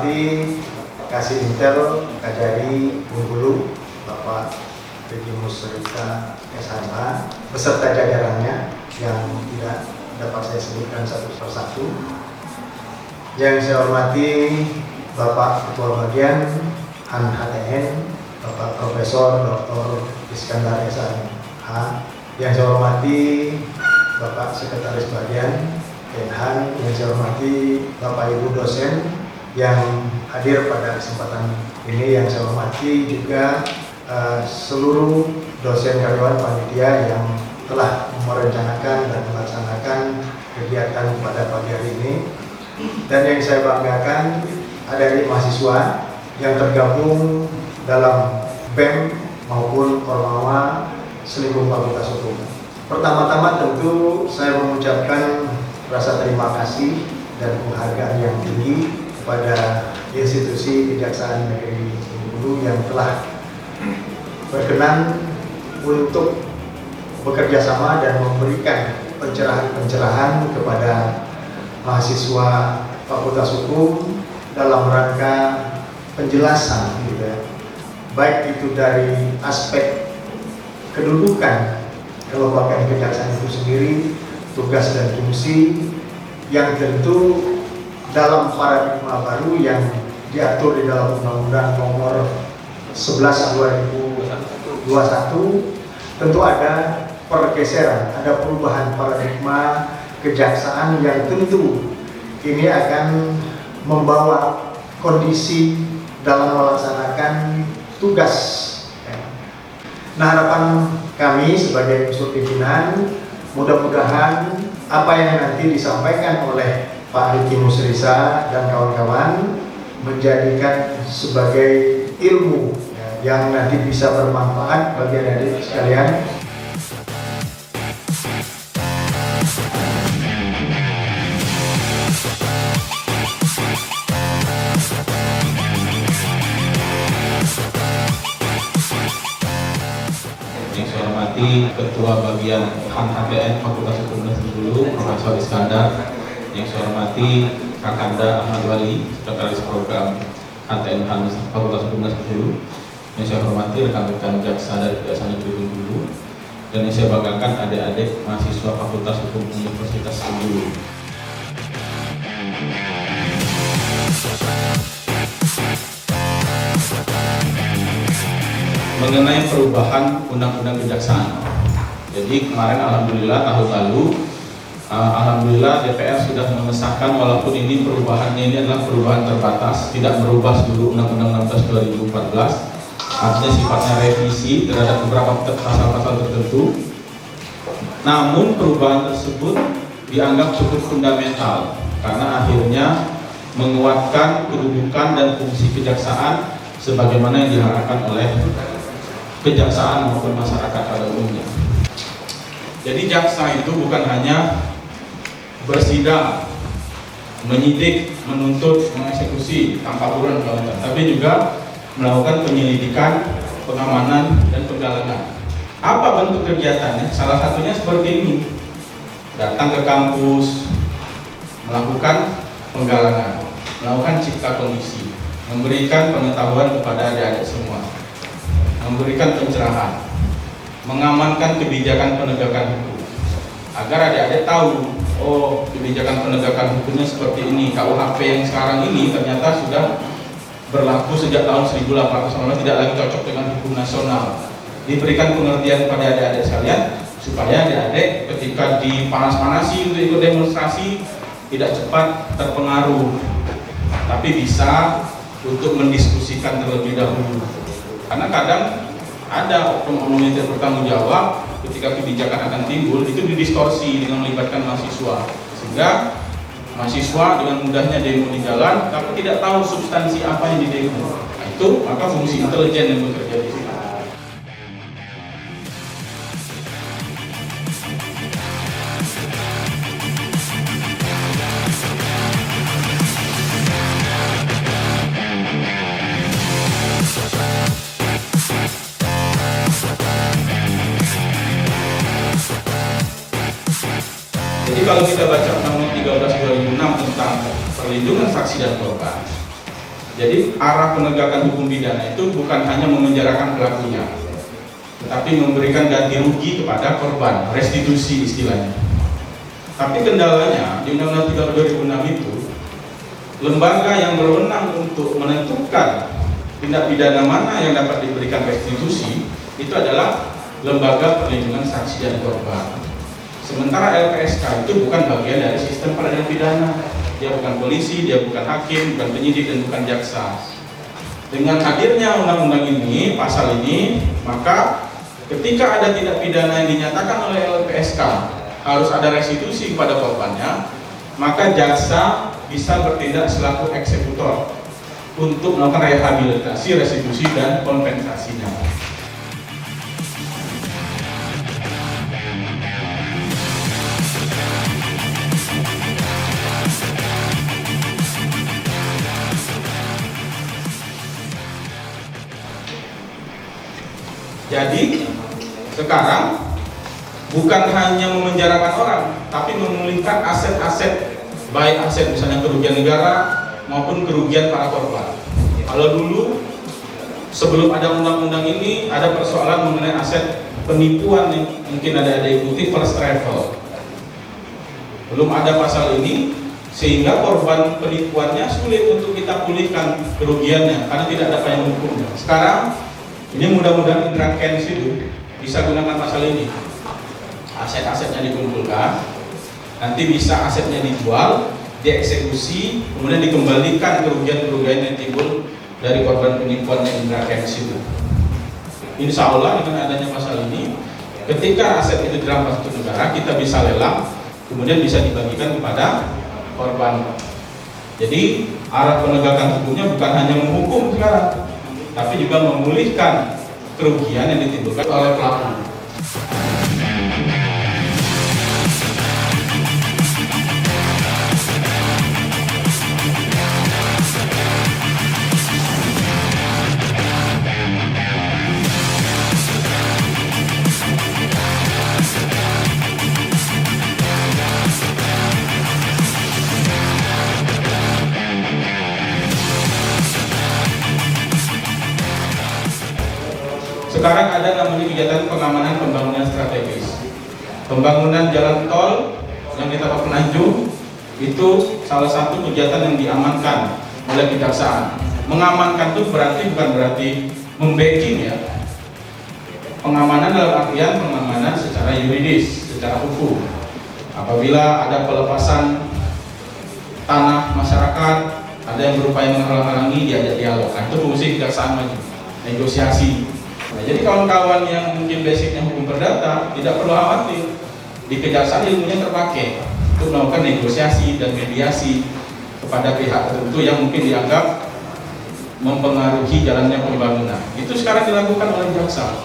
hormati Kasih Intel Kajari Bengkulu, Bapak Riki Musrika SH beserta jajarannya yang tidak dapat saya sebutkan satu persatu. Yang saya hormati Bapak Ketua Bagian HAN-HTN, Bapak Profesor Dr. Iskandar SH. Yang saya hormati Bapak Sekretaris Bagian Kemhan, yang saya hormati Bapak Ibu dosen yang hadir pada kesempatan ini, yang saya hormati juga seluruh dosen karyawan panitia yang telah merencanakan dan melaksanakan kegiatan pada pagi hari ini. Dan yang saya banggakan ada dari mahasiswa yang tergabung dalam BEM maupun Ormawa Selingkuh Fakultas Hukum. Pertama-tama tentu saya mengucapkan rasa terima kasih dan penghargaan yang tinggi kepada institusi Kejaksaan Negeri Bengkulu yang telah berkenan untuk bekerja sama dan memberikan pencerahan-pencerahan kepada mahasiswa Fakultas Hukum dalam rangka penjelasan, gitu ya. Baik itu dari aspek kedudukan kelembagaan kejaksaan itu sendiri, tugas dan fungsi yang tentu dalam paradigma baru yang diatur di dalam Undang-Undang Nomor 11/2021 tentu ada pergeseran, ada perubahan paradigma kejaksaan yang tentu ini akan membawa kondisi dalam melaksanakan tugas. Nah, harapan kami sebagai unsur pimpinan, mudah-mudahan apa yang nanti disampaikan oleh Pak Riki Musrisa dan kawan-kawan menjadikan sebagai ilmu yang nanti bisa bermanfaat bagi adik-adik sekalian. Yang saya hormati Ketua Bagian HAN-HTN Fakultas Hukum Bengkulu, Profesor Iskandar. Yang saya hormati Kakanda Ahmad Wali, Sekretaris Program HTN Fakultas Hukum Bengkulu. Yang saya hormati rekan-rekan jaksa dari Kejaksaan Negeri Bengkulu. Dan yang saya banggakan adik-adik mahasiswa Fakultas Hukum Universitas Bengkulu. Mengenai perubahan Undang-Undang Kejaksaan. Jadi kemarin alhamdulillah tahun lalu alhamdulillah DPR sudah mengesahkan, walaupun ini perubahannya ini adalah perubahan terbatas, tidak merubah seluruh Undang-Undang 16 2014. Artinya sifatnya revisi terhadap beberapa pasal-pasal tertentu. Namun perubahan tersebut dianggap cukup fundamental karena akhirnya menguatkan kedudukan dan fungsi kejaksaan sebagaimana yang diharapkan oleh kejaksaan maupun masyarakat pada umumnya. Jadi jaksa itu bukan hanya bersidang, menyidik, menuntut, mengeksekusi tanpa aturan, tapi juga melakukan penyelidikan, pengamanan, dan penggalangan. Apa bentuk kegiatannya? Salah satunya seperti ini: datang ke kampus, melakukan penggalangan, melakukan cipta kondisi, memberikan pengetahuan kepada adik-adik semua, memberikan pencerahan, mengamankan kebijakan penegakan hukum agar adik-adik tahu, oh, kebijakan penegakan hukumnya seperti ini. KUHP yang sekarang ini ternyata sudah berlaku sejak tahun 1890, tidak lagi cocok dengan hukum nasional. Diberikan pengertian kepada adik-adik sekalian supaya adik-adik ketika dipanas-panasi untuk ikut demonstrasi tidak cepat terpengaruh, tapi bisa untuk mendiskusikan terlebih dahulu. Karena kadang ada oknum-oknum yang tidak bertanggung jawab ketika kebijakan akan timbul, itu didistorsi dengan melibatkan mahasiswa, sehingga mahasiswa dengan mudahnya demo di jalan tapi tidak tahu substansi apa yang didemo. Nah, itu maka fungsi intelijen yang bekerja di sini. Jadi kalau kita baca Undang-Undang 13 2006 tentang perlindungan saksi dan korban, Jadi arah penegakan hukum pidana itu bukan hanya memenjarakan pelakunya, tetapi memberikan ganti rugi kepada korban, restitusi istilahnya. Tapi kendalanya di Undang-Undang 30 2006 itu, lembaga yang berwenang untuk menentukan tindak pidana mana yang dapat diberikan restitusi itu adalah Lembaga Perlindungan Saksi dan Korban. Sementara LPSK itu bukan bagian dari sistem peradilan pidana. Dia bukan polisi, dia bukan hakim, bukan penyidik, dan bukan jaksa. Dengan hadirnya undang-undang ini, pasal ini, maka ketika ada tindak pidana yang dinyatakan oleh LPSK harus ada restitusi kepada korbannya, maka jaksa bisa bertindak selaku eksekutor untuk melakukan rehabilitasi, restitusi, dan kompensasinya. Jadi sekarang bukan hanya memenjarakan orang, tapi memulihkan aset-aset, baik aset misalnya kerugian negara maupun kerugian para korban. Kalau dulu sebelum ada undang-undang ini ada persoalan mengenai aset penipuan yang mungkin ada ikuti first travel. Belum ada pasal ini sehingga korban penipuannya sulit untuk kita pulihkan kerugiannya karena tidak ada payung hukumnya. Sekarang ini mudah-mudahan Indra Kents itu bisa gunakan pasal ini. Aset-asetnya dikumpulkan, nanti bisa asetnya dijual, dieksekusi, kemudian dikembalikan kerugian-kerugian yang timbul dari korban penipuan yang Indra Kents itu. Insya Allah dengan adanya pasal ini, ketika aset itu dirampas untuk negara, kita bisa lelang, kemudian bisa dibagikan kepada korban. Jadi arah penegakan hukumnya bukan hanya menghukum sekarang, tapi juga memulihkan kerugian yang ditimbulkan oleh pelaku. Sekarang ada namanya kegiatan pengamanan pembangunan strategis. Pembangunan jalan tol yang kita Penanjung itu salah satu kegiatan yang diamankan oleh kejaksaan. Mengamankan itu bukan berarti membacking ya. Pengamanan dalam artian pengamanan secara yuridis, secara hukum. Apabila ada pelepasan tanah masyarakat, ada yang berupaya menghalang-halangi, diajak dialog. Itu fungsi kejaksaan lagi, negosiasi. Nah, jadi kawan-kawan yang mungkin basicnya hukum perdata tidak perlu khawatir, di kejaksaan ilmunya terpakai untuk melakukan negosiasi dan mediasi kepada pihak tertentu yang mungkin dianggap mempengaruhi jalannya pembangunan. Itu sekarang dilakukan oleh jaksa.